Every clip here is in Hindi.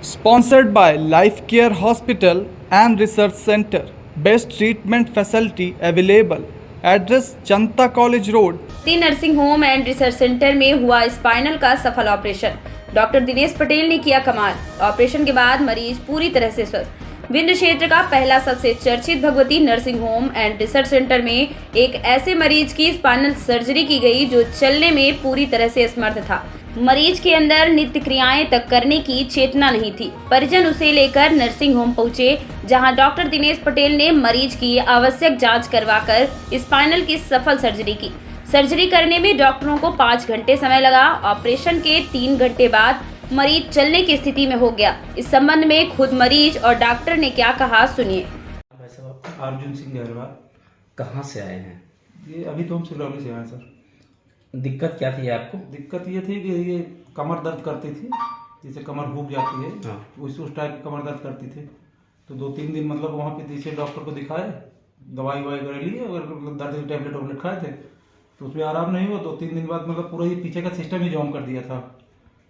Sponsored by Life Care Hospital and Research Center. Best treatment facility available. Address Janta College Road. Nursing home and research centre में हुआ स्पाइनल का सफल ऑपरेशन। डॉक्टर दिनेश पटेल ने किया कमाल। ऑपरेशन के बाद मरीज पूरी तरह से स्वस्थ। विंध्य क्षेत्र का पहला सबसे चर्चित Bhagwati nursing home and research centre में एक ऐसे मरीज की स्पाइनल सर्जरी की गई जो चलने में पूरी तरह से असमर्थ था। मरीज के अंदर नित्य क्रियाएं तक करने की चेतना नहीं थी। परिजन उसे लेकर नर्सिंग होम पहुंचे, जहां डॉक्टर दिनेश पटेल ने मरीज की आवश्यक जांच करवाकर स्पाइनल की सफल सर्जरी की। सर्जरी करने में डॉक्टरों को 5 घंटे समय लगा। ऑपरेशन के 3 घंटे बाद मरीज चलने की स्थिति में हो गया। इस संबंध में खुद मरीज और डॉक्टर ने क्या कहा, सुनिए। भाई साहब अर्जुन सिंह गहरवाल। कहाँ से आए हैं? ये अभी तो हम सिलौली से आए सर। दिक्कत क्या थी आपको? दिक्कत ये थी कि ये कमर दर्द करती थी, जैसे कमर हुक जाती है। हाँ। उस टाइप की कमर दर्द करती थी। तो 2-3 दिन मतलब वहाँ पे तीसरे डॉक्टर को दिखाए, दवाई वगैरह ली और मतलब दर्द की टैबलेट खाए थे, तो उसमें आराम नहीं हुआ। 2-3 दिन बाद मतलब पूरा ये पीछे का सिस्टम ही जाम कर दिया था,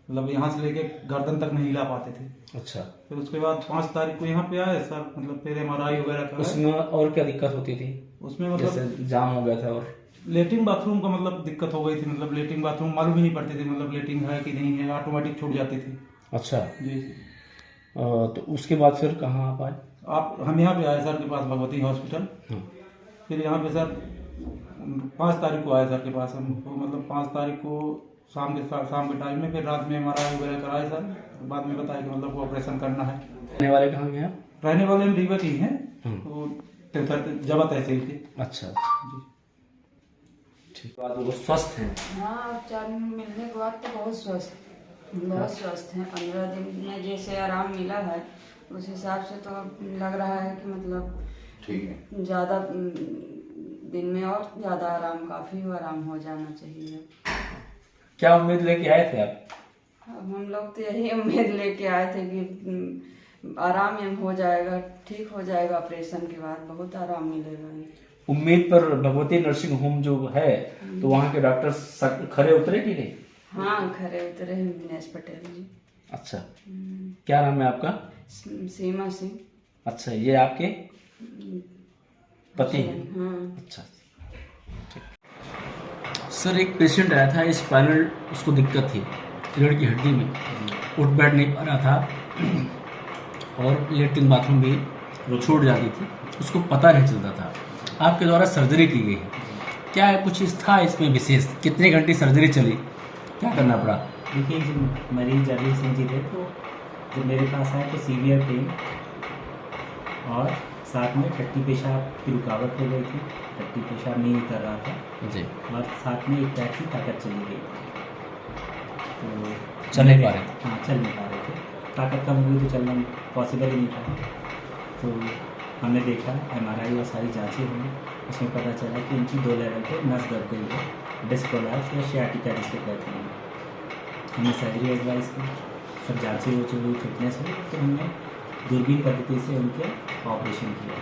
मतलब यहाँ से लेके गर्दन तक नहीं हिला पाते थे। अच्छा। फिर उसके बाद 5 तारीख को यहाँ पे आए सर, मतलब फिर MRI वगैरह कराए। उसमें और क्या दिक्कत होती थी? उसमें मतलब जैसे जाम हो गया था और लेटरिन बाथरूम का मतलब दिक्कत हो गई थी। मतलब लेटरिन बाथरूम मालूम ही नहीं पड़ती थी, मतलब लेटरिन है कि नहीं है, ऑटोमेटिक छूट जाती थी। अच्छा। जी। तो उसके बाद फिर कहाँ आप आए? हम यहाँ पे आए सर के पास, भगवती हॉस्पिटल। हाँ। फिर यहाँ पे सर 5 तारीख को आए सर के पास हम, तो मतलब 5 तारीख को शाम के टाइम में, फिर रात में MRI वगैरह कराए सर। बाद में बताया कि मतलब वो ऑपरेशन करना है। रहने वाले कहाँ के हैं आप? रहने वाले हम रीवा के ही हैं, तो जवा तहसील के। अच्छा। जी। ठीक। बाद वो स्वस्थ हैं? हाँ, उपचार मिलने के बाद तो बहुत स्वस्थ हैं। 15 दिन में जैसे आराम मिला है उस हिसाब से तो लग रहा है कि मतलब ठीक है। ज़्यादा दिन में और ज़्यादा आराम, काफ़ी आराम हो जाना चाहिए। क्या उम्मीद लेके आए थे आप? अब हम लोग तो यही उम्मीद लेके आए थे कि आराम में हो जाएगा, ठीक हो जाएगा। ऑपरेशन के बाद बहुत आराम मिलेगा। उम्मीद पर भगवती नर्सिंग होम जो है, तो वहाँ के डॉक्टर खरे उतरे कि नहीं? हाँ, खरे उतरे हैं दिनेश पटेल जी। अच्छा। क्या नाम है आपका? सीमा सिंह। अच्छा, ये आपके पति हैं? हाँ। अच्छा। सर, एक पेशेंट आया था, स्पाइनल उसको दिक्कत थी, रीढ़ की हड्डी में, उठ बैठ नहीं पा रहा था और लेटरिन बाथरूम भी छूट जाती थी, उसको पता नहीं चलता था। आपके द्वारा सर्जरी की गई है, क्या है कुछ था इसमें विशेष? कितने घंटे सर्जरी चली, क्या करना पड़ा? देखिए, जो मरीज अरविंद सिंह जी थे, तो जब मेरे पास आए तो सीवियर पेन और साथ में टट्टी पेशाब की रुकावट हो गई थी, टट्टी पेशाब नहीं उतर रहा था जी। और साथ में एक पैर की ताकत चली गई थी, तो चल नहीं पा रहे थे? हाँ, चल नहीं पा रहे थे। ताकत कम हुई तो चलना पॉसिबल ही नहीं था। तो हमने देखा, MRI और सारी जांचें हुई, उसमें पता चला कि उनकी 2 लेवल पे नस दब गई है, डिस्क कोलैप्स या शियाटिका जिसको कहते हैं। हमने सर्जरी एडवाइस की, सब जांचें हो चुकी, फिटनेस हुई, तो हमने दूरबीन पद्धति से उनके ऑपरेशन किया।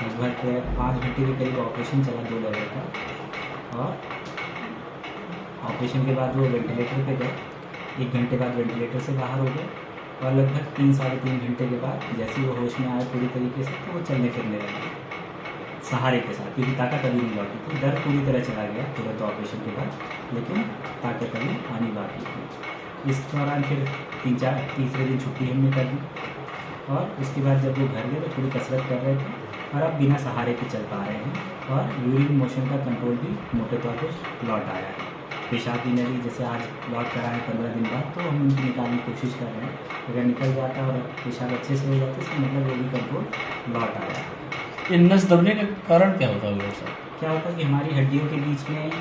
लगभग 5 घंटे के करीब ऑपरेशन चला 2 लेवल का, और ऑपरेशन के बाद वो वेंटिलेटर पे गए। 1 घंटे बाद वेंटिलेटर से बाहर हो गए और लगभग 3-3.5 घंटे के बाद जैसे ही वो होश में आए पूरी तरीके से, तो वो चलने फिरने लगे सहारे के साथ, क्योंकि ताकत अभी नहीं लौटी थी। दर्द पूरी तरह चला गया तुरंत ऑपरेशन के बाद, लेकिन ताकत अभी आनी बाकी थी। इस दौरान फिर 3-4 दिन छुट्टी हमने कर दी, और उसके बाद जब वो घर गए तो थोड़ी कसरत कर रहे थे और अब बिना सहारे के चल पा रहे हैं, और यूरिन मोशन का कंट्रोल भी मोटे तौर पर लौट आया है। पेशाब की नली जैसे आज लौट कर आए 15 दिन बाद, तो हम उनकी निकालने की कोशिश कर रहे हैं। अगर निकल जाता और पेशाब अच्छे से हो जाता तो मतलब वो भी कंट्रोल लौट आया है। ये नस दबने का कारण क्या होता है सर? क्या होता है कि हमारी हड्डियों के बीच में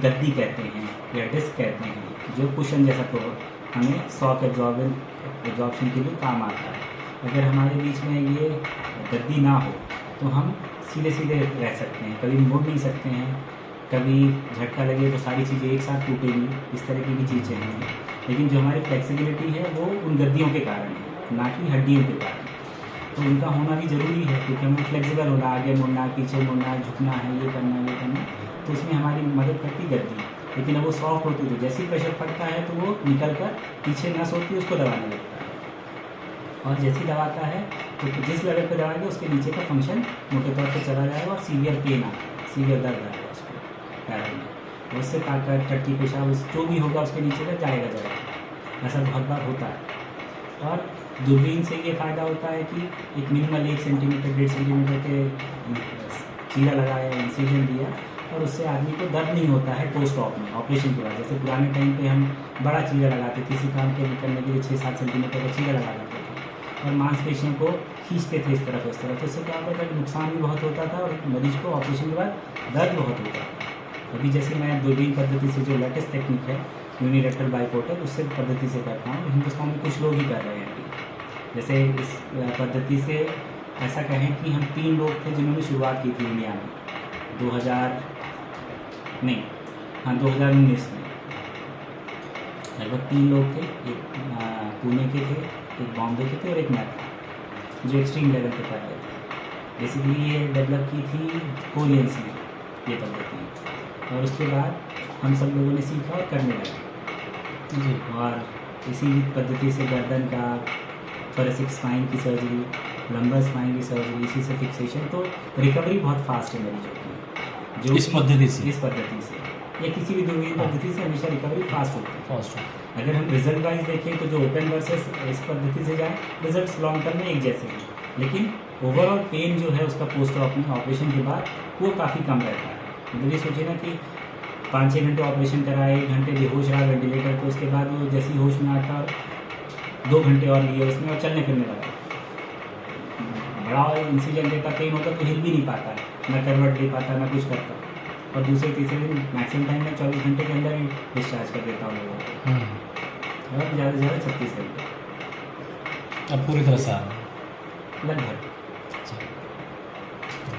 गद्दी कहते हैं या डिस्क कहते हैं, जो कुशन जैसा तो हमें शॉक एब्जॉर्प्शन के लिए काम आता है। अगर हमारे बीच में ये गद्दी ना हो तो हम सीधे सीधे रह सकते हैं, कभी मुड़ नहीं सकते हैं, कभी झटका लगे तो सारी चीज़ें एक साथ टूटेंगी, इस तरह की भी चीज़ें हैं। लेकिन जो हमारी फ्लेक्सिबिलिटी है वो उन गद्दियों के कारण है, ना कि हड्डियों के कारण। तो उनका होना भी ज़रूरी है, क्योंकि हमें फ्लेक्सिबल होना, आगे मुड़ना, पीछे मुड़ना, झुकना है, ये करना, तो इसमें हमारी मदद करती गद्दी। लेकिन अब वो सॉफ्ट होती है, तो जैसे ही प्रेशर पड़ता है तो वो निकल कर पीछे नस होती है उसको दबाने लगता है। और जैसी दबाता है तो जिस लेवल पर दबाएंगे उसके नीचे का फंक्शन मोटे तौर पर चला जाएगा और सीवियर पेन आता है, सीवियर दर्द आएगा उसको पैरों में। उससे ताकत, टट्टी, पेशाब जो भी होगा उसके नीचे का जाएगा। ऐसा बहुत बार होता है। और दूरबीन से ये फ़ायदा होता है कि एक मिनिमल 1 सेंटीमीटर 1.5 सेंटीमीटर के चीरा लगाया, इंसिजन दिया और उससे आदमी को दर्द नहीं होता है पोस्ट ऑप में, ऑपरेशन के बाद। जैसे पुराने टाइम पे हम बड़ा चीरा लगाते थे, किसी काम के करने के लिए 6-7 सेंटीमीटर का चीरा लगा देते थे और मांसपेशियों को खींचते थे इस तरफ उस तरफ। तो इससे क्या होता था कि नुकसान भी बहुत होता था और मरीज को ऑपरेशन के बाद दर्द बहुत होता था। अभी जैसे मैं दूरबीन पद्धति से जो लेटेस्ट टेक्निक है यूनिलेटरल बाइपोर्टल, उससे पद्धति से करता हूँ। हिंदुस्तान में कुछ लोग ही कर रहे हैं अभी। जैसे इस पद्धति से ऐसा कहें कि हम 3 लोग थे जिन्होंने शुरुआत की थी इंडिया में 2019 में। लगभग 3 लोग थे, एक पुणे के थे, एक बॉम्बे के थे और एक मैं था, जो एक्सट्रीम लेवल पे कर रहे थे। बेसिकली ये डेवलप की थी कोरियंस ने ये पद्धति, और उसके बाद हम सब लोगों ने सीखा और करने लगे जी। और इसी पद्धति से गर्दन का, थोरेसिक स्पाइन की सर्जरी, लंबर स्पाइन की सर्जरी, इसी से फिक्सेशन, तो रिकवरी बहुत फास्ट है मरीजों की। जो इस पद्धति से या किसी भी दूरबीन पद्धति से हमेशा रिकवरी फास्ट होती है। अगर हम रिजल्ट वाइज देखें तो जो ओपन वर्सेस इस पद्धति से जाए, रिजल्ट्स लॉन्ग टर्म में एक जैसे हैं, लेकिन ओवरऑल पेन जो है उसका पोस्ट ऑप में ऑपरेशन के बाद वो काफ़ी कम रहता है। मतलब ये सोचिए ना कि 5-6 घंटे ऑपरेशन कराए, 1 घंटे बेहोश रहा वेंटिलेटर पे, उसके बाद वो जैसी होश में आता और 2 घंटे और लिए उसमें और चलने फिरने लगा। बड़ा इंसिजन देता, पेन होता तो हिल भी नहीं पाता, ना करवट दे पाता, ना कुछ करता। और दूसरे तीसरे दिन मैक्सिमम टाइम में 24 घंटे के अंदर ही डिस्चार्ज कर देता हूँ लोगों को, और ज़्यादा से ज़्यादा 36 घंटे। अब पूरी तरह से आ रहा है लगभग।